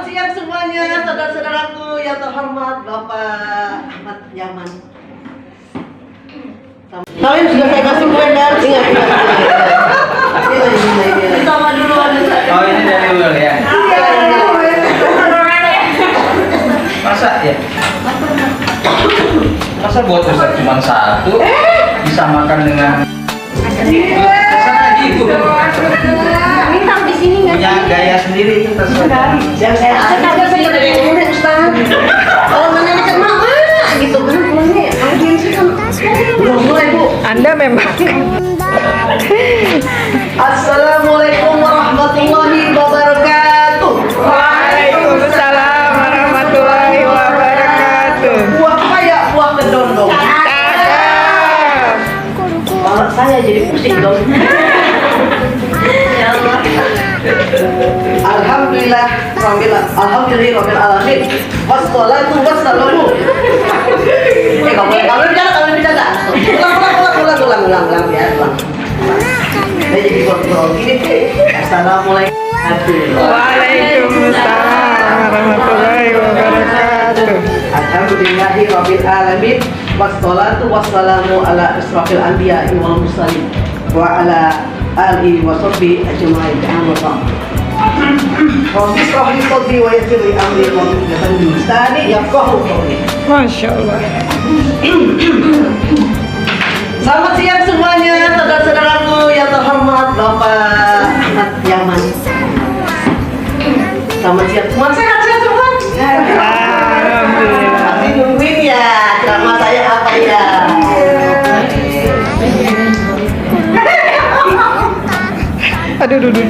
siang semuanya, saudara-saudaraku yang terhormat, Bapak Ahmad Yaman. Kalian sudah saya kasih kue dan ingat. Sama dulu ada saya. Oh ini dari dulu ya? Masa ya? Masa buat Ustaz cuma satu disamakan dengan sana gitu. Minta di sini nggak? Punya gaya sendiri itu terserah. Yang saya ada saya dari muda Ustaz. Kalau mana dekat mama gitu kan pulangnya audiensnya kan belum mulai Bu. Anda memang. Assalamualaikum warahmatullahi wabarakatuh. Waalaikumsalam warahmatullahi wabarakatuh. Buah apa ya? Buah kedondong. Cakep. Malah saya jadi pusing dong. Ya Allah. Alhamdulillah rabbil alamin. Wassalatu wassalamu. Kalau bicara. Ulang ya. Saya jadi kontrol gini. Assalamualaikum. Waalaikumsalam warahmatullahi wabarakatuh. Alhamdulillahi rabbil alamin. Wassalatu wassalamu ala asrafil anbiya'i wal mursalin wa ala alihi wa sahbihi ajma'in. Rabbi shrah li sadri wa yassir li amri wa hlul 'uqdatam min lisani yafqahu qawli. Masya Allah. Selamat siang semuanya, saudara-saudaraku yang terhormat, Bapak Ahmad Yaman. Selamat siang semua, sehat-sehat semua. Alhamdulillah. Masih nungguin ya, drama saya apa ya? Aduh, duduk.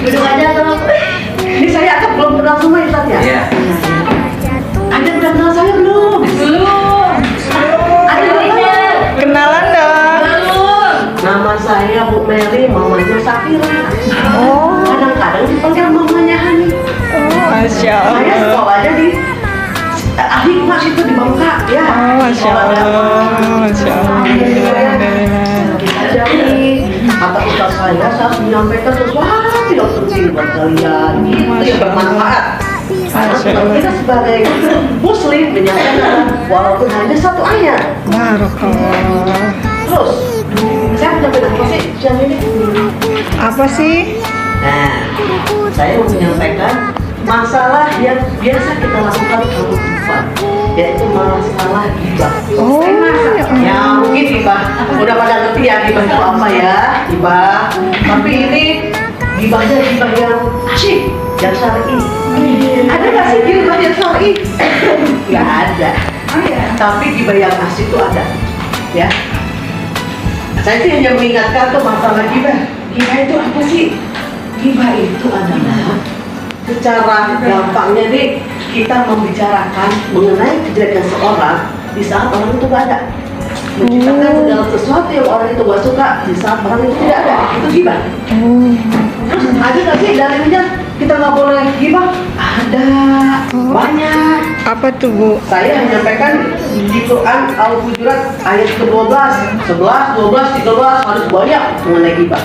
Duduk aja teman. Ini saya agak belum kenal semua ya, Ustaz ya? Iya. Ada udah kenal saya belum? Belum. Ada belum? Kenalan dong. Nama saya Bu Mary, mamanya Safira. Oh, Kadang-kadang dipanggil mamanya Hani. Masya Saya Allah. sekolahnya di ahli kelas itu di Bangka ya. Oh, Masya Allah. Masya Allah. Alhamdulillah. Kata ustaz saya harus menyampaikan sesuatu yang penting buat kalian, gitu yang bermanfaat. Kita sebagai muslim menyampaikan walaupun hanya satu ayat. Barakallah. Terus saya menyampaikan apa sih siang ini? Apa sih? Nah, saya mau menyampaikan masalah yang biasa kita lakukan kalau lupa, yaitu masalah gibah. Oh, Ya mungkin gibah udah pada ngerti ya gibah itu apa ya, gibah. Tapi ini gibahnya gibah yang asyik, yang syar'i. Ada nggak sih gibah yang syar'i? Nggak ada. Tapi gibah yang asyik itu ada. Ya. Saya sih hanya mengingatkan tuh masalah gibah. Gibah itu apa sih? Gibah itu adalah secara gampangnya nih kita membicarakan mengenai kejelekan seorang di saat orang itu gak ada, menciptakan segala sesuatu yang orang itu gak suka di saat orang itu tidak ada, itu gibah. Terus ada nggak sih dalilnya kita nggak boleh gibah? Ada, banyak. Apa tuh, Bu? Saya menyampaikan di Quran Al-Hujurat ayat ke-12, 11, 12, 13 harus banyak mengenai gibah.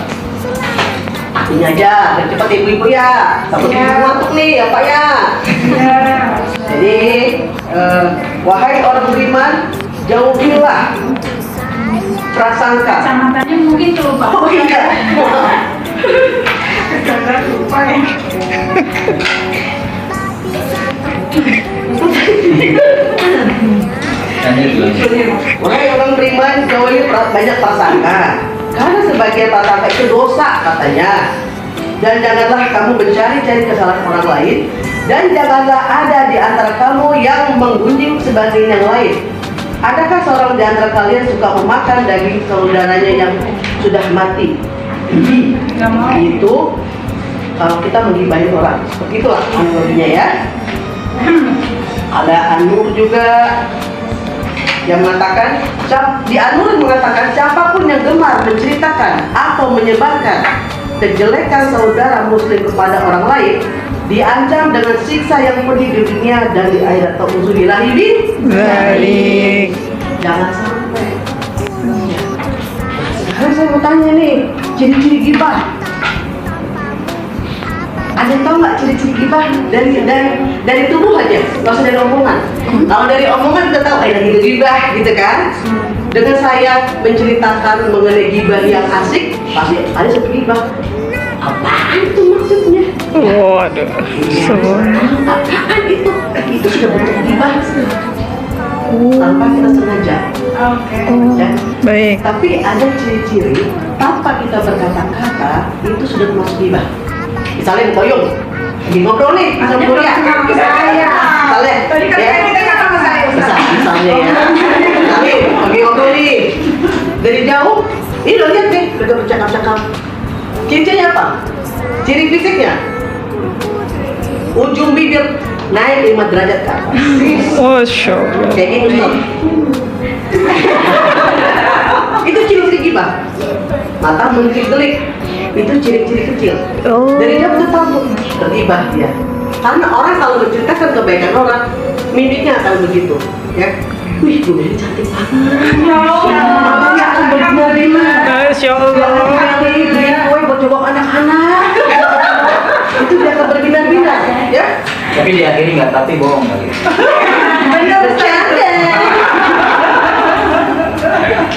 Ini aja, biar cepat ibu-ibu ya. Takut ibu ngantuk nih, ya Pak ya. Jadi, wahai orang beriman, jauhilah prasangka. Kecamatannya mungkin tuh Pak. Oh iya. Wahai orang beriman, jauhi banyak prasangka. Karena sebagian prasangka itu dosa katanya. Dan janganlah kamu mencari-cari kesalahan orang lain. Dan janganlah ada di antara kamu yang menggunjing sebagian yang lain. Adakah seorang di antara kalian suka memakan daging saudaranya yang sudah mati? Itu kalau kita menggibahi orang. Seperti itulah analoginya ya. Ada An-Nur juga yang mengatakan, di An-Nur mengatakan siapapun yang gemar menceritakan atau menyebarkan kejelekan saudara muslim kepada orang lain diancam dengan siksa yang pedih di dunia dan di akhirat. Ta'udzubillahi min Zalik. Jangan sampai. Sekarang saya mau tanya nih, ciri-ciri gibah. Ada yang tahu nggak ciri-ciri gibah dari tubuh aja, nggak usah dari omongan. Kalau dari omongan kita tahu, lagi gibah gitu kan. Dengan saya menceritakan mengenai gibah yang asik, pasti ada satu gibah. Apaan itu maksudnya? Waduh. Apaan itu? Itu sudah bentuk gibah tanpa kita sengaja. Ya. Baik. Tapi ada ciri-ciri tanpa kita berkata-kata itu sudah termasuk gibah. Misalnya Boyong lagi ngobrol nih sama Kuria. Misalnya, Tadi kan ya. kita nggak sama saya. Misalnya ya. Misalnya lagi ngobrol nih dari jauh, ini lo lihat nih, udah bercakap-cakap. Ciri-cirinya apa? Ciri fisiknya, ujung bibir naik 5 derajat ke atas. Oh, syok. Kayak gini Ustaz. Itu ciri-ciri gibah. Mata menggelik-gelik, itu ciri-ciri kecil. Oh. Dari jauh kita tahu bergibah dia. Karena orang kalau menceritakan kebaikan orang, mimiknya akan begitu, ya. Wih, Bu Mary cantik banget. Matanya akan berbinar-binar. Masya Allah. Woi, buat coba anak-anak. Itu dia akan berbinar-binar, ya. Tapi diakhiri nggak, tapi bohong kali. Benar bercanda.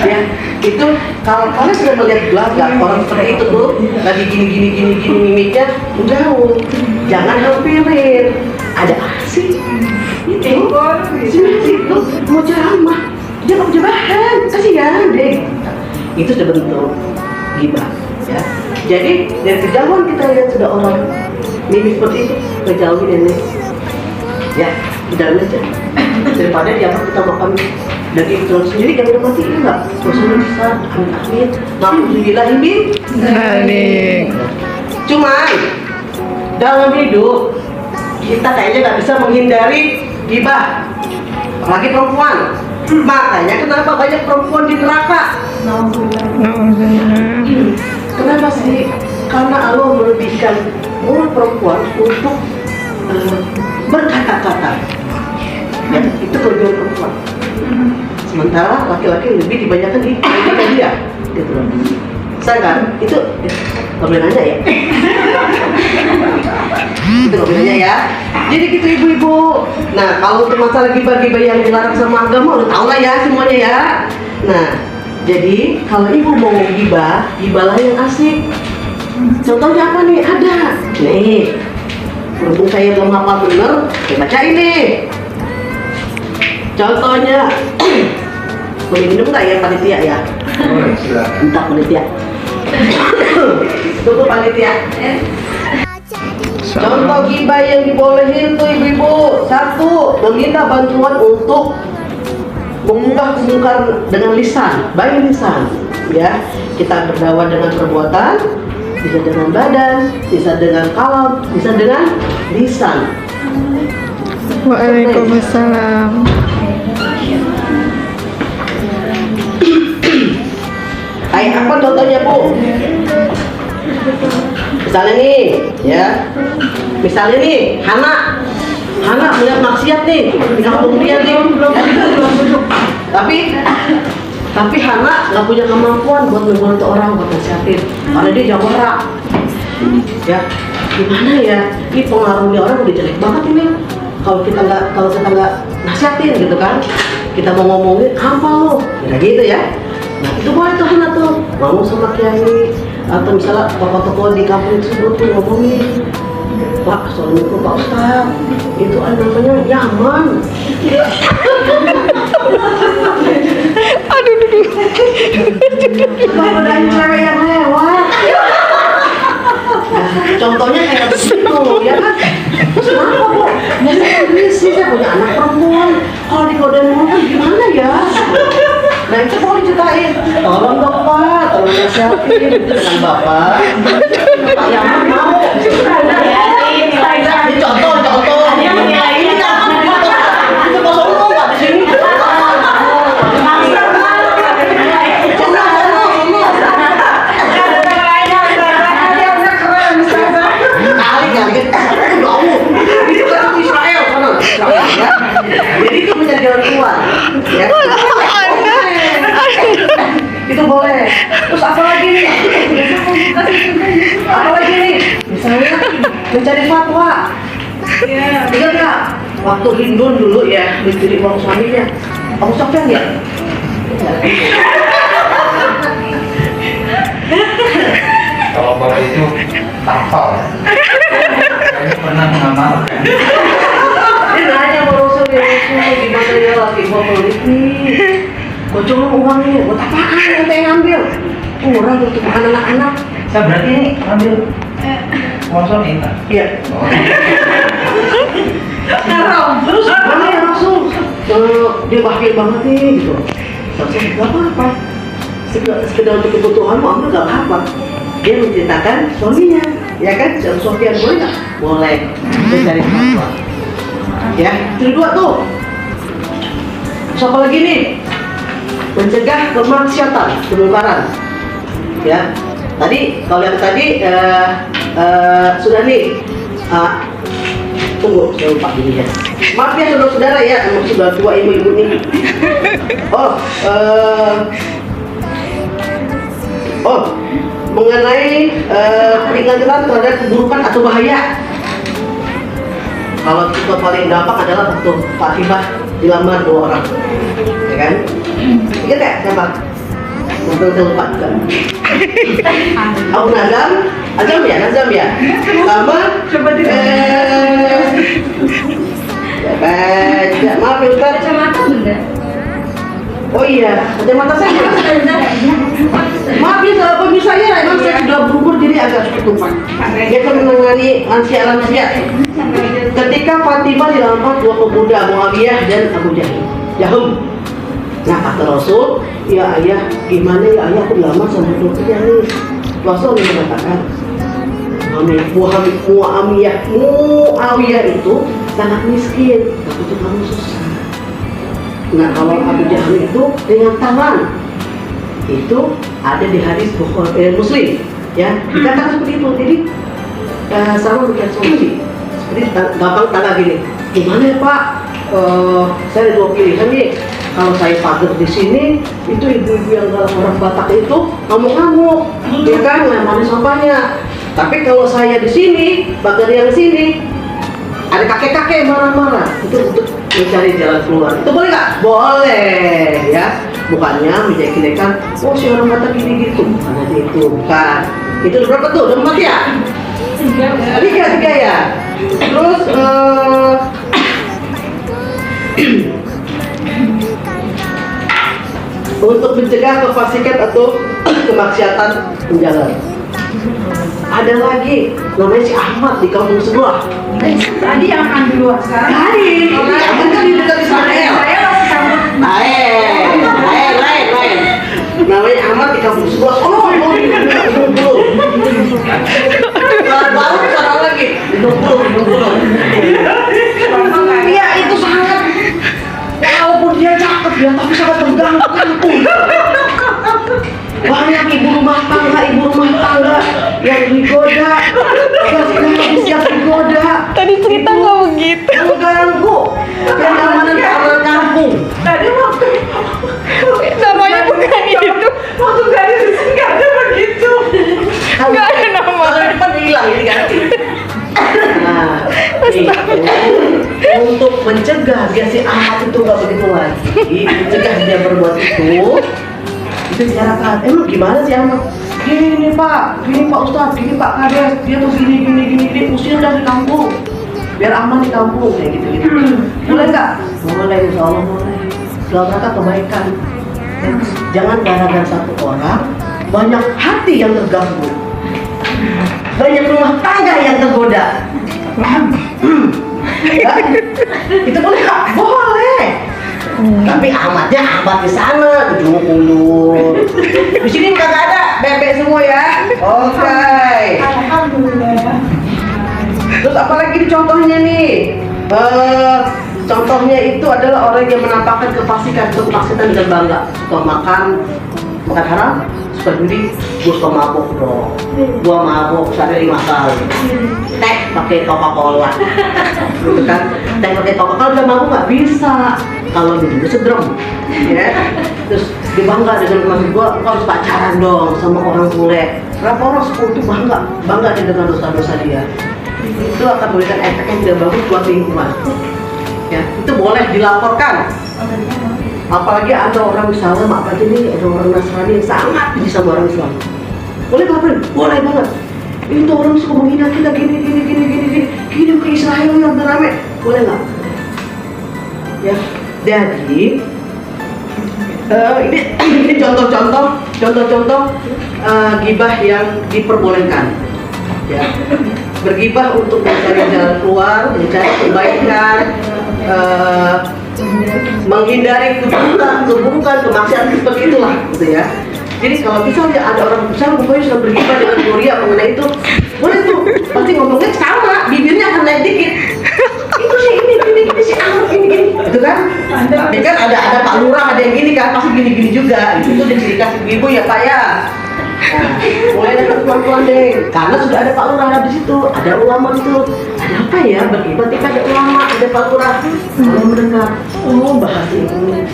Ya, itu kalau kalian sudah melihat gelagat orang seperti itu tuh lagi gini mimiknya, jauh, jangan hampirin. Ada asik itu itu mau ceramah, dia mau bahan, kasihan deh. Itu sudah bentuk gibah, ya. Jadi dari kejauhan kita lihat sudah orang mimik seperti itu, kejauhin ini, ya, udah aja daripada dianggap kita makan daging telur sendiri kan udah mati enggak? Terusnya bisa amit-amit, na'udzubillahi min Balik. Cuman dalam hidup kita kayaknya nggak bisa menghindari gibah, apalagi perempuan. Makanya kenapa banyak perempuan di neraka? Kenapa sih? Karena Allah melebihkan mulut perempuan untuk berkata-kata. Ya, itu kelebihan perempuan. Sementara laki-laki lebih dibanyakan di dia, gitu loh. Saya kan, itu nggak boleh nanya ya. Itu nggak boleh nanya ya. Jadi gitu ibu-ibu. Nah, kalau untuk masalah gibah-gibah yang dilarang sama agama, udah tau lah ya semuanya ya. Nah, jadi kalau ibu mau gibah, gibahlah yang asik. Contohnya apa nih? Ada. Nih, berhubung saya belum hafal bener, saya baca ini. Contohnya, boleh minum nggak ya panitia ya? Oh, silakan. Entah panitia. Tunggu panitia. Contoh gibah yang dibolehin tuh ibu-ibu. Satu, meminta bantuan untuk mengubah kemungkaran dengan lisan, baik lisan, ya. Kita berdakwah dengan perbuatan, bisa dengan badan, bisa dengan kalam, bisa dengan lisan. Waalaikumsalam. Kayak apa contohnya Bu? Misalnya nih, ya. Misalnya nih, Hana melihat maksiat nih di kampung dia nih. Tapi Hana nggak punya kemampuan buat negur itu orang, buat nasihatin. Karena dia jawara. Ya, gimana ya? Ini pengaruhnya orang udah jelek banget ini. Kalau kita nggak nasihatin gitu kan, kita mau ngomongin apa lo? Kira gitu ya. Nah, itu boleh tuh Hana tuh ngomong sama kiai atau misalnya tokoh-tokoh di kampung tersebut tuh ngomongin, Pak, assalamualaikum Pak Ustaz, itu ada namanya Yaman. Bapak dan cewek yang lewat. Nah, contohnya kayak begitu, ya kan? Terus kenapa Bu? Ya saya sih, saya punya anak perempuan. Kalau digodain orang gimana ya? Nah itu mau diceritain, tolong dong Pak, tolong nasihatin gitu dengan Bapak. Pak Yaman mau. Ini contoh. Ini jangan itu kosong dong nggak di sini. Kali itu kan Israel sana. Ya. Jadi itu menjadi jalan keluar. Ya. Itu boleh. Terus apa lagi nih? Apa lagi nih? Ingat nggak? Waktu Lindun dulu ya, dicuri uang suaminya. Kamu software nggak? Kalau bapak itu tapal. Saya pernah mengamalkan. Dia nanya sama Rasul, ya Rasul, gimana ya laki gua pelit nih? Bocorin uangnya, buat apaan yang saya ngambil? Murah untuk makan anak-anak. Saya berarti ini ambil uang suami kan? Iya. Oh. Terus gimana ya Rasul? Dia bahagia banget nih gitu. Rasul, gak apa-apa. Sekedar untuk kebutuhanmu ambil gak apa-apa. Dia menceritakan suaminya, ya kan? Sofian boleh nggak? Boleh. Dia cari fatwa. Ya, itu dua tuh. Siapa lagi nih? Mencegah kemaksiatan, kemungkaran. Ya, tadi kalau yang tadi sudah nih. Tunggu, saya lupa ini ya. Maaf ya saudara-saudara ya, emang sudah tua ibu-ibu nih. Mengenai peringatan terhadap keburukan atau bahaya. Kalau kita paling gampang adalah waktu Fatimah dilamar 2 orang, ya kan? Ingat ya siapa? Mungkin saya lupa juga. Abu Nazam ya, sama maaf ya Ustaz. Kacamata bunda. Oh iya, kacamata saya. Maaf ya salah pemirsa ya, emang saya sudah berumur jadi agak ketupat. Dia kan menangani lansia. Ketika Fatimah dilamar 2 pemuda, Muawiyah dan Abu Jaham. Nah kata Rasul, ya ayah, gimana ya ayah aku dilamar sama dokternya nih. Rasul mengatakan, Muawiyah itu sangat miskin, takut kamu susah. Nah kalau Abu Jahal itu dengan tangan itu ada di hadis Muslim, ya dikatakan seperti itu. Jadi sama bukan solusi. Seperti gampang tanya gini, gimana ya Pak? Saya ada 2 pilihan nih. Kalau saya pagar di sini, itu ibu-ibu yang dalam orang Batak itu ngamuk-ngamuk, ya kan, ngelemparin sampahnya. Tapi kalau saya di sini, pagar yang sini, ada kakek-kakek marah-marah. Itu untuk mencari jalan keluar. Itu boleh nggak? Boleh, ya. Bukannya menjelek-jelekan, oh si orang Batak gini gitu. Karena itu bukan. Itu berapa tuh? Udah 4 ya? 3 ya. Terus untuk mencegah kefasikan atau kemaksiatan menjalan. Ada lagi namanya si Ahmad di kampung sebelah. Tadi yang akan duluan sekarang. Lain, Ahmad kan di dekat Israel. Saya masih sambut. Lain. Namanya Ahmad di kampung sebelah. Baru sekarang lagi. 20. Iya itu sangat. Walaupun dia cakep ya, tapi sangat mengganggu kampung. Banyak ibu rumah tangga yang digoda, habis yang digoda. Tadi cerita nggak begitu. Mengganggu kenyamanan keamanan kampung. Tadi waktu Namanya bukan itu. waktu gadis di sini nggak ada begitu. Nggak ada nama. Kalau depan hilang ini ganti. Nah, untuk mencegah biar si Ahmad itu nggak begitu lagi, mencegah dia berbuat itu bicarakan, emang gimana sih Ahmad? Gini Pak Ustadz, gini Pak Kades, dia tuh gini, usir dari kampung, biar aman di kampung, kayak gitu. Boleh nggak? Boleh, insya Allah boleh. Dalam rangka kebaikan. Jangan gara-gara satu orang banyak hati yang terganggu, banyak rumah tangga yang tergoda. Ya, itu boleh nggak? Boleh. Tapi Ahmadnya Ahmad di sana, ujung ulur. Di sini kagak ada, bebek semua ya. Oke. Alhamdulillah. Terus apalagi di contohnya nih? Contohnya itu adalah orang yang menampakkan kefasikan dengan bangga, suka makan haram, suka judi, gue suka mabuk dong. Gue mabuk sehari 5 kali. Teh pakai Coca-Cola, gitu kan? Teh pakai Coca-Cola udah mabuk nggak bisa. Kalau gitu sedrem, ya. Terus dibangga dengan maksud gue harus pacaran dong sama orang bule. Berapa orang 10 itu bangga dengan dosa-dosa dia. itu akan memberikan efek yang tidak bagus buat lingkungan. Ya, itu boleh dilaporkan. Apalagi ada orang misalnya, maaf aja nih, ada orang Nasrani yang sangat benci sama orang Islam. Boleh laporin? Boleh banget. Itu orang suka menghina kita gini ke Israel yang rame. Boleh nggak? Ya, jadi ini contoh-contoh gibah yang diperbolehkan. Ya, bergibah untuk mencari jalan keluar, mencari kebaikan, menghindari keburukan, kemaksiatan seperti itulah, gitu ya. Jadi kalau misalnya ada orang besar pokoknya sudah bergibah dengan gloria mengenai itu, boleh tuh, pasti ngomongnya sama, bibirnya akan naik dikit. Itu sih ini si Ahmad gini, gitu kan? Tapi kan ada Pak Lurah, ada yang gini kan, pasti gini juga. Itu udah ciri khas ibu ya Pak ya. Nah, mulai dari teman-teman deh, karena sudah ada Pak Lurah di situ, ada ulama itu. Ada apa ya? Bergibah ketika ada ulama, ada Pak Lurah. Kalau mendengar, oh bahas ini,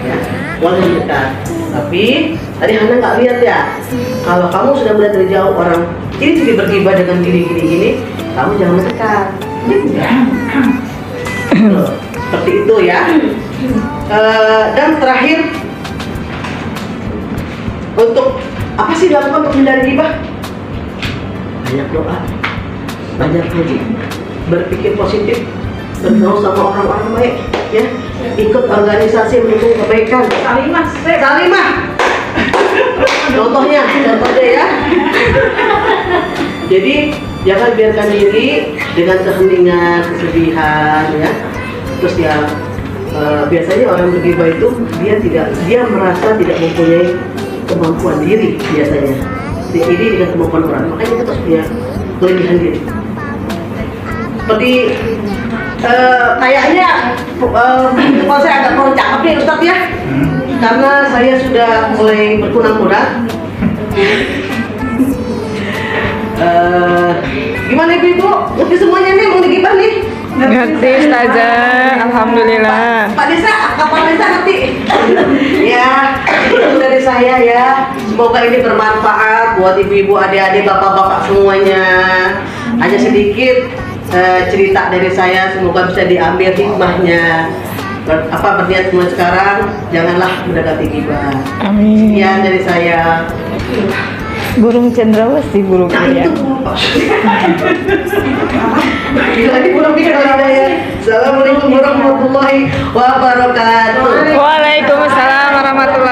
ya, boleh mendekat. Tapi tadi Hana nggak lihat ya. Kalau kamu sudah melihat dari jauh orang ini jadi bergibah dengan gini, kamu jangan mendekat. Seperti itu ya. Dan terakhir, untuk apa sih dilakukan untuk menghindari gibah? Banyak doa, banyak ngaji, berpikir positif, bergaul sama orang-orang baik, ya. Ikut organisasi mendukung kebaikan. Salimah. Contohnya ya. Jadi jangan biarkan diri dengan keheningan, kesedihan, ya. Terus ya biasanya orang bergibah itu dia merasa tidak mempunyai kemampuan diri biasanya. Jadi dengan kemampuan orang, makanya kita harus punya kelebihan diri. Seperti kayaknya kalau saya agak kurang cakep nih Ustadz ya, karena saya sudah mulai berkunang-kunang. Gimana ibu-ibu? Ngerti semuanya nih mau digibah nih? Ngerti Ustazah, alhamdulillah. Pak Desa, Pak Desa ngerti? Ya, itu dari saya ya. Semoga ini bermanfaat buat ibu-ibu, adik-adik, bapak-bapak semuanya. Hanya sedikit cerita dari saya, semoga bisa diambil hikmahnya. Berniat mulai sekarang, janganlah mendekati gibah. Amin. Sekian dari saya. Burung cendrawasih, burung Nah ayam. itu Pak. Lagi pulang pikir saya. Assalamualaikum warahmatullahi wabarakatuh. Waalaikumsalam warahmatullahi